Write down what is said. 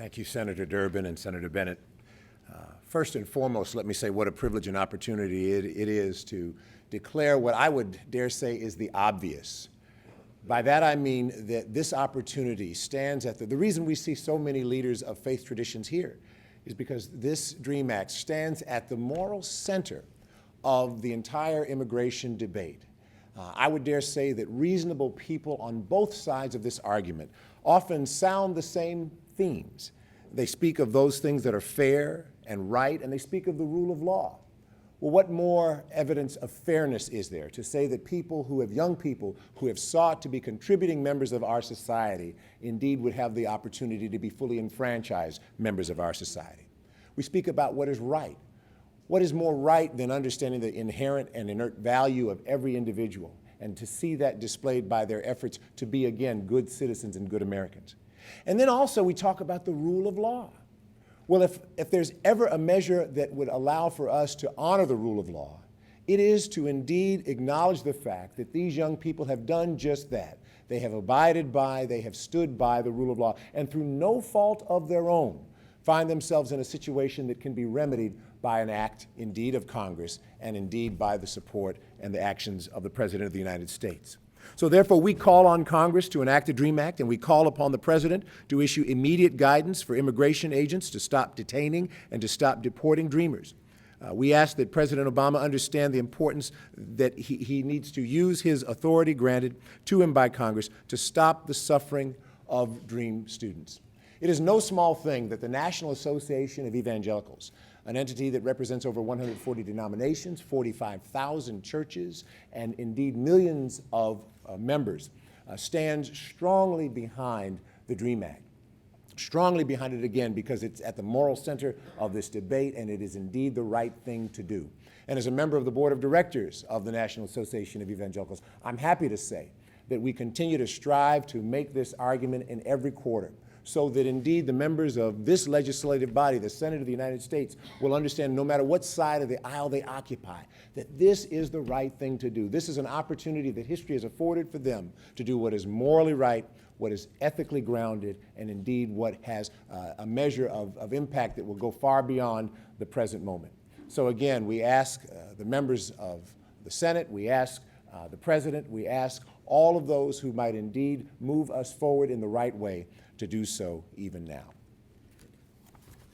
Thank you, Senator Durbin and Senator Bennet. First and foremost, let me say what a privilege and opportunity it is to declare what I would dare say is the obvious. By that I mean that this opportunity stands at the reason we see so many leaders of faith traditions here is because this DREAM Act stands at the moral center of the entire immigration debate. I would dare say that reasonable people on both sides of this argument often sound the same themes. They speak of those things that are fair and right, and they speak of the rule of law. Well, what more evidence of fairness is there to say that young people who have sought to be contributing members of our society indeed would have the opportunity to be fully enfranchised members of our society? We speak about what is right. What is more right than understanding the inherent and inert value of every individual and to see that displayed by their efforts to be, again, good citizens and good Americans? And then also we talk about the rule of law. Well, if there's ever a measure that would allow for us to honor the rule of law, it is to indeed acknowledge the fact that these young people have done just that. They have abided by, they have stood by the rule of law, and through no fault of their own, find themselves in a situation that can be remedied by an act, indeed, of Congress, and indeed by the support and the actions of the President of the United States. So therefore, we call on Congress to enact the DREAM Act, and we call upon the President to issue immediate guidance for immigration agents to stop detaining and to stop deporting dreamers. We ask that President Obama understand the importance that he needs to use his authority granted to him by Congress to stop the suffering of DREAM students. It is no small thing that the National Association of Evangelicals, an entity that represents over 140 denominations, 45,000 churches, and indeed millions of members, stands strongly behind the DREAM Act. Strongly behind it again because it's at the moral center of this debate and it is indeed the right thing to do. And as a member of the board of directors of the National Association of Evangelicals, I'm happy to say that we continue to strive to make this argument in every quarter, so that indeed the members of this legislative body, the Senate of the United States, will understand no matter what side of the aisle they occupy, that this is the right thing to do. This is an opportunity that history has afforded for them to do what is morally right, what is ethically grounded, and indeed what has a measure of impact that will go far beyond the present moment. So again, we ask the members of the Senate, we ask the President, we ask all of those who might indeed move us forward in the right way to do so even now.